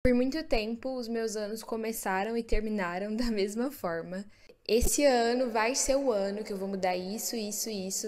Por muito tempo, os meus anos começaram e terminaram da mesma forma. Esse ano vai ser o ano que eu vou mudar isso,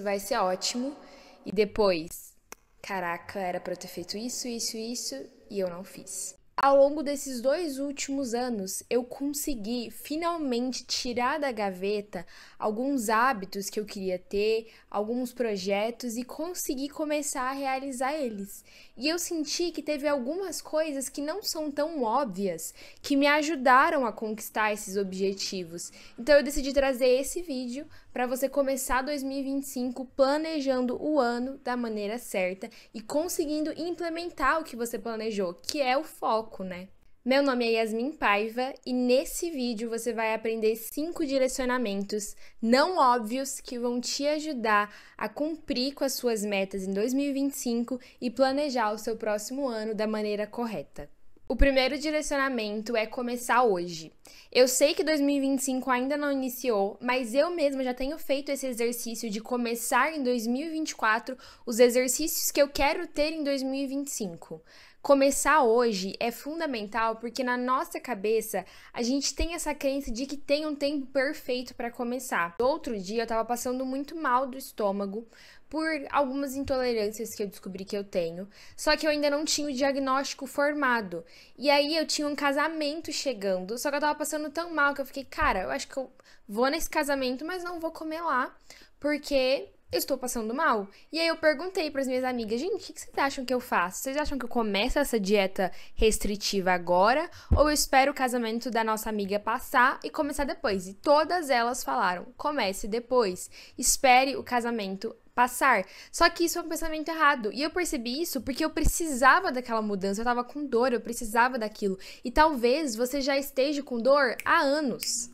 vai ser ótimo. E depois, caraca, era pra eu ter feito isso, e eu não fiz. Ao longo desses 2 últimos anos, eu consegui finalmente tirar da gaveta alguns hábitos que eu queria ter, alguns projetos e consegui começar a realizar eles. E eu senti que teve algumas coisas que não são tão óbvias que me ajudaram a conquistar esses objetivos. Então eu decidi trazer esse vídeo para você começar 2025 planejando o ano da maneira certa e conseguindo implementar o que você planejou, que é o foco, né? Meu nome é Yasmin Paiva e nesse vídeo você vai aprender 5 direcionamentos não óbvios que vão te ajudar a cumprir com as suas metas em 2025 e planejar o seu próximo ano da maneira correta. O primeiro direcionamento é começar hoje. Eu sei que 2025 ainda não iniciou, mas eu mesma já tenho feito esse exercício de começar em 2024 os exercícios que eu quero ter em 2025. Começar hoje é fundamental porque na nossa cabeça a gente tem essa crença de que tem um tempo perfeito para começar. Outro dia eu estava passando muito mal do estômago por algumas intolerâncias que eu descobri que eu tenho, só que eu ainda não tinha o diagnóstico formado. E aí eu tinha um casamento chegando, só que eu tava passando tão mal que eu fiquei, cara, eu acho que eu vou nesse casamento, mas não vou comer lá, porque eu estou passando mal. E aí eu perguntei para as minhas amigas, gente, o que vocês acham que eu faço? Vocês acham que eu começo essa dieta restritiva agora ou eu espero o casamento da nossa amiga passar e começar depois? E todas elas falaram, comece depois, espere o casamento passar. Só que isso é um pensamento errado. E eu percebi isso porque eu precisava daquela mudança, eu tava com dor, eu precisava daquilo. E talvez você já esteja com dor há anos.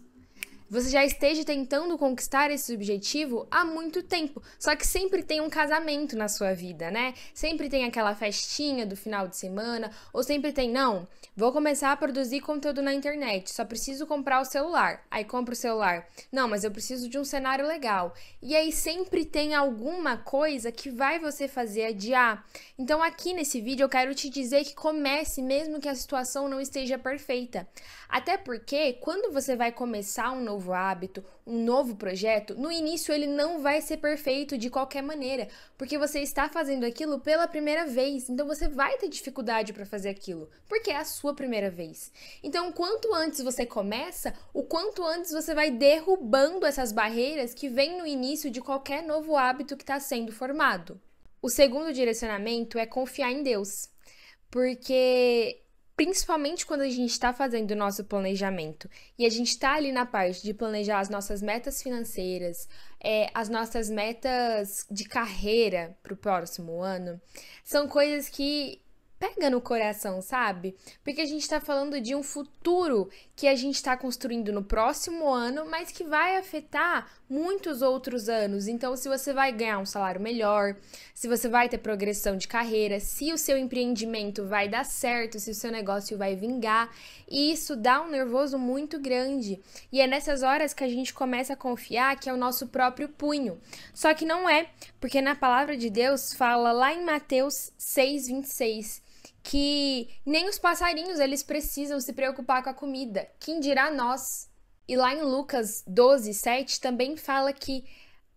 Você já esteja tentando conquistar esse objetivo há muito tempo. Só que sempre tem um casamento na sua vida, né? Sempre tem aquela festinha do final de semana, ou sempre tem, não, vou começar a produzir conteúdo na internet, só preciso comprar o celular. Aí compra o celular. Não, mas eu preciso de um cenário legal. E aí sempre tem alguma coisa que vai você fazer adiar. Então aqui nesse vídeo eu quero te dizer que comece mesmo que a situação não esteja perfeita. Até porque quando você vai começar um novo hábito, um novo projeto, no início ele não vai ser perfeito de qualquer maneira, porque você está fazendo aquilo pela primeira vez, então você vai ter dificuldade para fazer aquilo, porque é a sua primeira vez. Então, quanto antes você começa, o quanto antes você vai derrubando essas barreiras que vêm no início de qualquer novo hábito que está sendo formado. O segundo direcionamento é confiar em Deus, porque principalmente quando a gente está fazendo o nosso planejamento e a gente está ali na parte de planejar as nossas metas financeiras, as nossas metas de carreira para o próximo ano, são coisas que pega no coração, sabe? Porque a gente está falando de um futuro que a gente está construindo no próximo ano, mas que vai afetar muitos outros anos. Então, se você vai ganhar um salário melhor, se você vai ter progressão de carreira, se o seu empreendimento vai dar certo, se o seu negócio vai vingar, e isso dá um nervoso muito grande. E é nessas horas que a gente começa a confiar que é o nosso próprio punho. Só que não é, porque na palavra de Deus fala lá em Mateus 6:26 que nem os passarinhos eles precisam se preocupar com a comida, quem dirá nós? E lá em Lucas 12:7 também fala que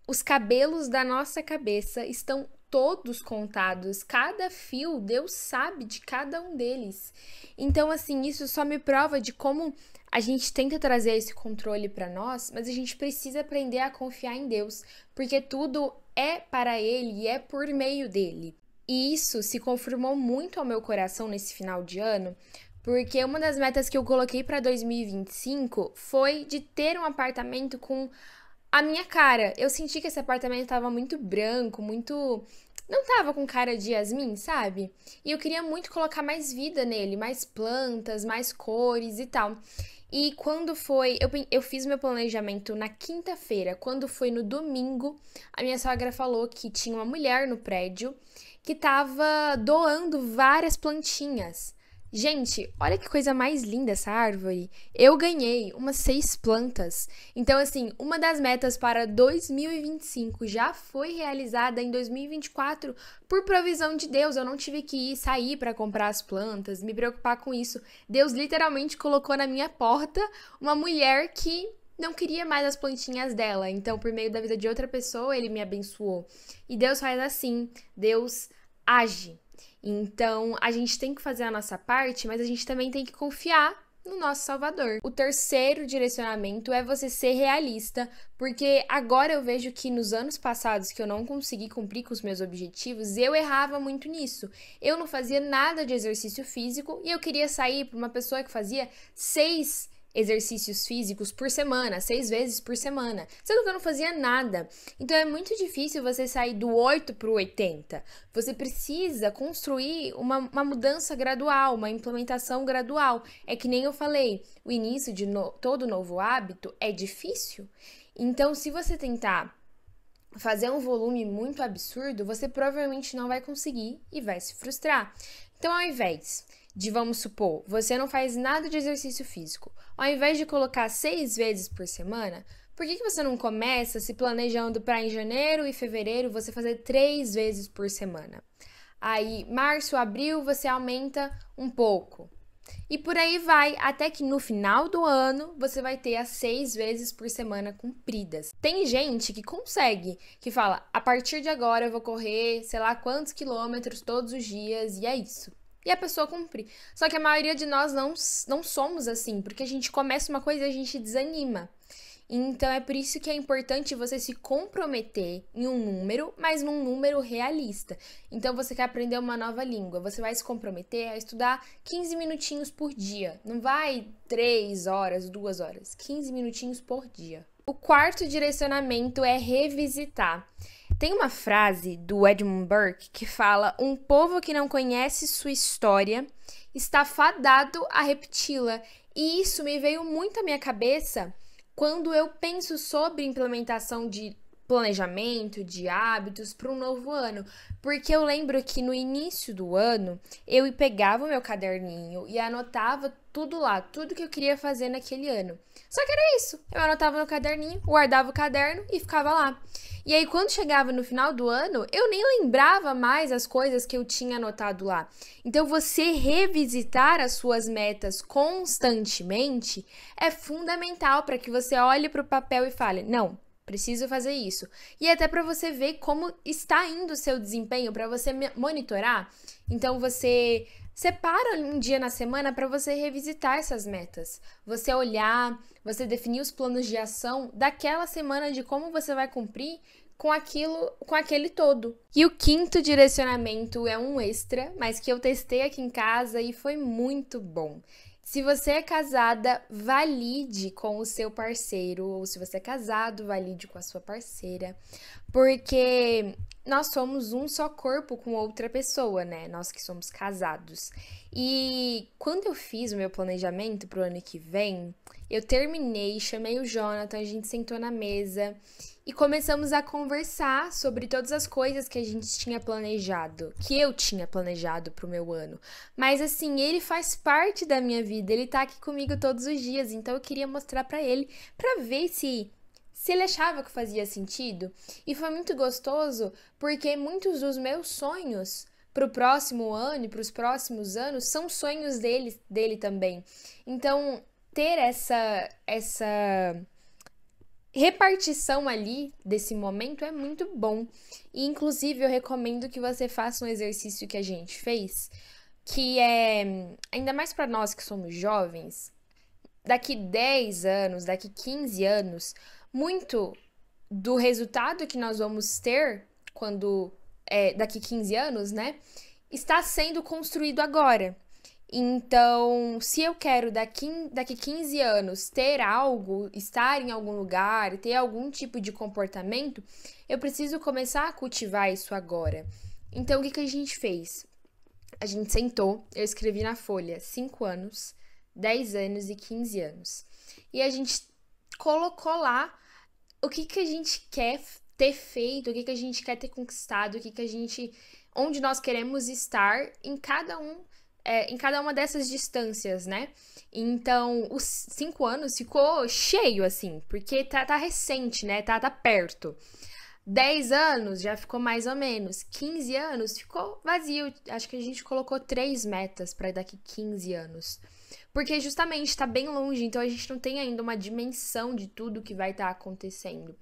os cabelos da nossa cabeça estão todos contados, cada fio, Deus sabe de cada um deles. Então, assim, isso só me prova de como a gente tenta trazer esse controle para nós, mas a gente precisa aprender a confiar em Deus, porque tudo é para Ele e é por meio dele. E isso se confirmou muito ao meu coração nesse final de ano, porque uma das metas que eu coloquei para 2025 foi de ter um apartamento com a minha cara. Eu senti que esse apartamento estava muito branco, muito. Não tava com cara de Yasmin, sabe? E eu queria muito colocar mais vida nele, mais plantas, mais cores e tal. E quando foi. Eu fiz meu planejamento na quinta-feira. Quando foi no domingo, a minha sogra falou que tinha uma mulher no prédio que tava doando várias plantinhas. Gente, olha que coisa mais linda essa árvore. Eu ganhei umas 6 plantas. Então, assim, uma das metas para 2025 já foi realizada em 2024 por provisão de Deus. Eu não tive que ir sair para comprar as plantas, me preocupar com isso. Deus literalmente colocou na minha porta uma mulher que não queria mais as plantinhas dela. Então, por meio da vida de outra pessoa, ele me abençoou. E Deus faz assim, Deus age. Então, a gente tem que fazer a nossa parte, mas a gente também tem que confiar no nosso Salvador. O terceiro direcionamento é você ser realista, porque agora eu vejo que nos anos passados que eu não consegui cumprir com os meus objetivos, eu errava muito nisso. Eu não fazia nada de exercício físico e eu queria sair para uma pessoa que fazia 6 exercícios físicos por semana, 6 vezes por semana, sendo que eu não fazia nada. Então é muito difícil você sair do 8 para o 80. Você precisa construir uma mudança gradual, uma implementação gradual. É que nem eu falei, o início de todo novo hábito é difícil. Então, se você tentar fazer um volume muito absurdo, você provavelmente não vai conseguir e vai se frustrar. Então, ao invés de, vamos supor, você não faz nada de exercício físico, ao invés de colocar 6 vezes por semana, por que você não começa se planejando para em janeiro e fevereiro você fazer 3 vezes por semana? Aí, março, abril, você aumenta um pouco. E por aí vai, até que no final do ano você vai ter as 6 vezes por semana cumpridas. Tem gente que consegue, que fala, a partir de agora eu vou correr, sei lá quantos quilômetros todos os dias, e é isso. E a pessoa cumpre. Só que a maioria de nós não somos assim, porque a gente começa uma coisa e a gente desanima. Então é por isso que é importante você se comprometer em um número, mas num número realista. Então você quer aprender uma nova língua, você vai se comprometer a estudar 15 minutinhos por dia. Não vai 3 horas, 2 horas, 15 minutinhos por dia. O quarto direcionamento é revisitar. Tem uma frase do Edmund Burke que fala: um povo que não conhece sua história está fadado a repeti-la. E isso me veio muito à minha cabeça quando eu penso sobre implementação de planejamento, de hábitos para um novo ano. Porque eu lembro que no início do ano, eu pegava o meu caderninho e anotava tudo lá, tudo que eu queria fazer naquele ano. Só que era isso, eu anotava no caderninho, guardava o caderno e ficava lá. E aí, quando chegava no final do ano, eu nem lembrava mais as coisas que eu tinha anotado lá. Então, você revisitar as suas metas constantemente é fundamental para que você olhe para o papel e fale: não, preciso fazer isso. E até para você ver como está indo o seu desempenho, para você monitorar. Então, você separa um dia na semana para você revisitar essas metas. Você olhar, você definir os planos de ação daquela semana de como você vai cumprir com aquele todo. E o quinto direcionamento é um extra, mas que eu testei aqui em casa e foi muito bom. Se você é casada, valide com o seu parceiro, ou se você é casado, valide com a sua parceira, porque nós somos um só corpo com outra pessoa, né? Nós que somos casados. E quando eu fiz o meu planejamento pro ano que vem, eu terminei, chamei o Jonathan, a gente sentou na mesa e começamos a conversar sobre todas as coisas que a gente tinha planejado, que eu tinha planejado pro meu ano. Mas assim, ele faz parte da minha vida, ele tá aqui comigo todos os dias, então eu queria mostrar pra ele, pra ver se ele achava que fazia sentido. E foi muito gostoso, porque muitos dos meus sonhos pro próximo ano e pros próximos anos são sonhos dele também. Então, ter essa repartição ali desse momento é muito bom. E, inclusive, eu recomendo que você faça um exercício que a gente fez, que é, ainda mais para nós que somos jovens, daqui 10 anos, daqui 15 anos, muito do resultado que nós vamos ter daqui 15 anos, né, está sendo construído agora. Então, se eu quero daqui 15 anos ter algo, estar em algum lugar, ter algum tipo de comportamento, eu preciso começar a cultivar isso agora. Então, o que a gente fez? A gente sentou, eu escrevi na folha 5 anos, 10 anos e 15 anos. E a gente colocou lá o que a gente quer ter feito, o que a gente quer ter conquistado, onde nós queremos estar em cada um em cada uma dessas distâncias, né? Então, os 5 anos ficou cheio, assim, porque tá recente, né? Tá perto. 10 anos já ficou mais ou menos. 15 anos ficou vazio. Acho que a gente colocou 3 metas para daqui 15 anos. Porque justamente está bem longe, então a gente não tem ainda uma dimensão de tudo que vai estar acontecendo.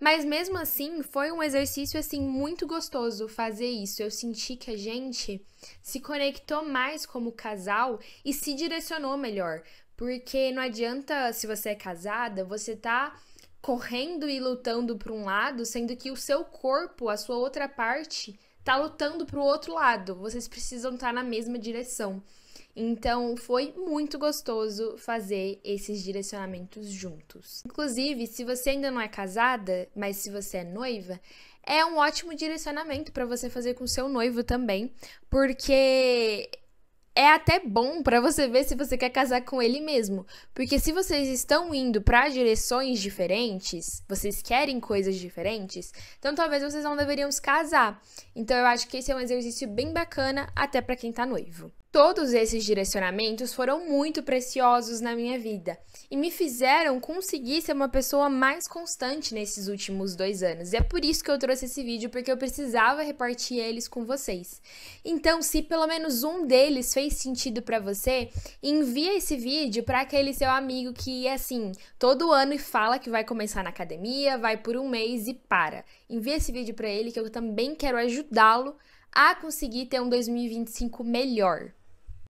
Mas mesmo assim, foi um exercício assim muito gostoso fazer isso. Eu senti que a gente se conectou mais como casal e se direcionou melhor. Porque não adianta, se você é casada, você tá correndo e lutando para um lado, sendo que o seu corpo, a sua outra parte, tá lutando para o outro lado. Vocês precisam estar na mesma direção. Então, foi muito gostoso fazer esses direcionamentos juntos. Inclusive, se você ainda não é casada, mas se você é noiva, é um ótimo direcionamento para você fazer com seu noivo também, porque é até bom para você ver se você quer casar com ele mesmo. Porque se vocês estão indo para direções diferentes, vocês querem coisas diferentes, então talvez vocês não deveriam se casar. Então eu acho que esse é um exercício bem bacana até para quem tá noivo. Todos esses direcionamentos foram muito preciosos na minha vida e me fizeram conseguir ser uma pessoa mais constante nesses últimos 2 anos. E é por isso que eu trouxe esse vídeo, porque eu precisava repartir eles com vocês. Então, se pelo menos um deles fez sentido para você, envia esse vídeo para aquele seu amigo que é assim, todo ano e fala que vai começar na academia, vai por um mês e para. Envia esse vídeo para ele que eu também quero ajudá-lo a conseguir ter um 2025 melhor.